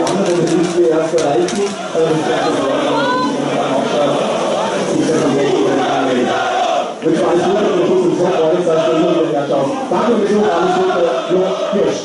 die anderen Betriebe erst erreichen, aber das kann man auch wünsche alles Gute und Schutz und Zock, alles als der Jungen der Schaus. Danke und Besuch, alles Gute, Jo Hirsch.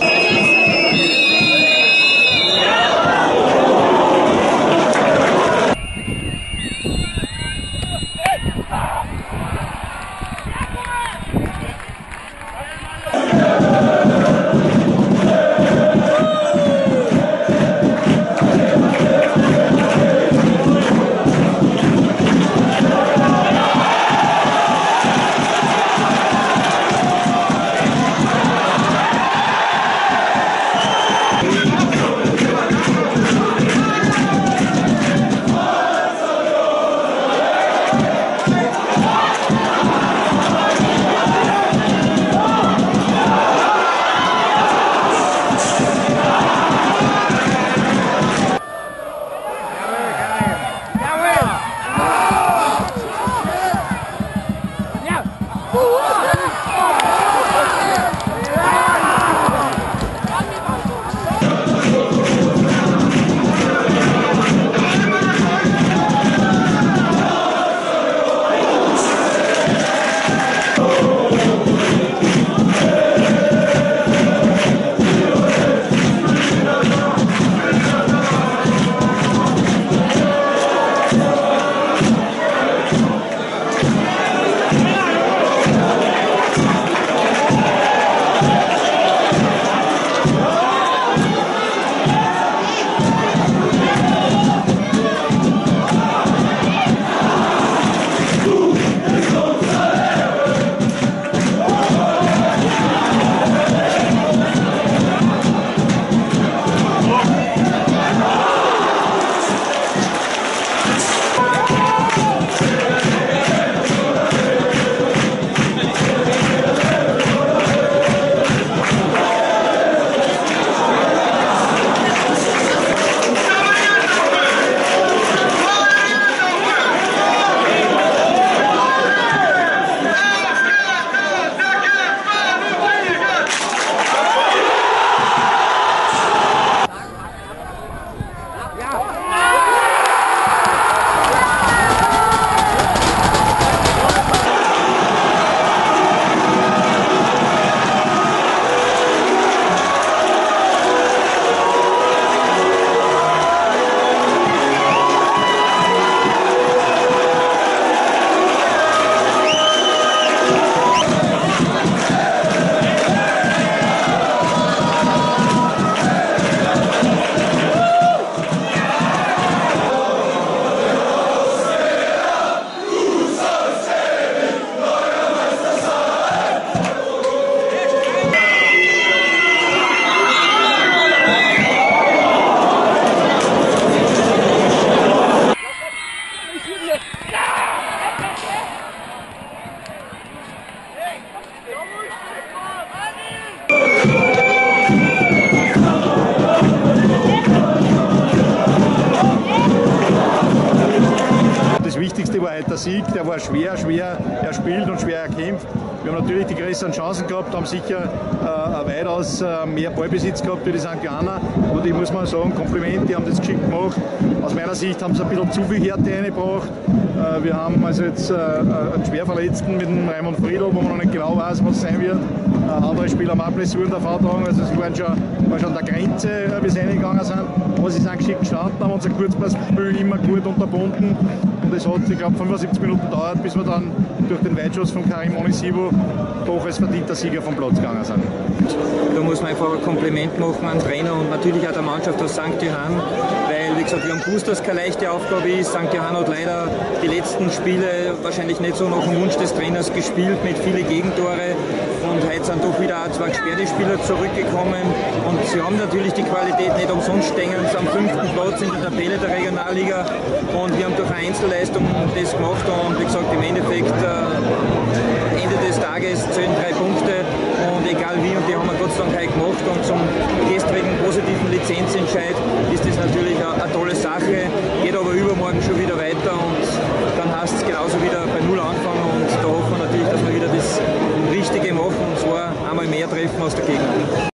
Das Wichtigste war halt der Sieg, der war schwer erspielt und schwer erkämpft. Wir haben natürlich die größeren Chancen gehabt, haben sicher weitaus mehr Ballbesitz gehabt wie die St. Johanna. Aber die muss man sagen, Kompliment, die haben das geschickt gemacht. Aus meiner Sicht haben sie ein bisschen zu viel Härte reingebracht. Wir haben also jetzt einen Schwerverletzten mit dem Raimund Friedl, wo man noch nicht genau weiß, was sein wird. Andere Spieler haben auch Blessuren davon getragen, also es waren schon an der Grenze, wie sie reingegangen sind. Aber sie sind geschickt gestanden, haben unser Kurzpassspiel immer gut unterbunden. Und es hat, ich glaube, 75 Minuten gedauert, bis wir dann durch den Weitschuss von Karim Onisivo doch als verdienter Sieger vom Platz gegangen sind. Da muss man einfach ein Kompliment machen an den Trainer und natürlich auch der Mannschaft aus St. Johann, weil, wie gesagt, wir haben gewusst, dass es keine leichte Aufgabe ist. St. Johann hat leider die letzten Spiele wahrscheinlich nicht so nach dem Wunsch des Trainers gespielt, mit vielen Gegentore, und heute sind doch wieder auch zwei gesperrte Spieler zurückgekommen und sie haben natürlich die Qualität, nicht umsonst stehen sie am 5. Platz in der Tabelle der Regionalliga und wir haben durch eine Einzelleistung das gemacht und wie gesagt, im Endeffekt Ende des Tages zählen 3 Punkte und egal wie, und die haben wir Gott sei Dank heute gemacht, und zum gestrigen positiven Lizenzentscheid ist das natürlich eine tolle Sache, geht aber übermorgen schon wieder weiter und dann heißt es genauso wieder bei Null anfangen, und da hoffen wir natürlich, dass wir wieder das Richtige machen, und zwar einmal mehr treffen aus der Gegend.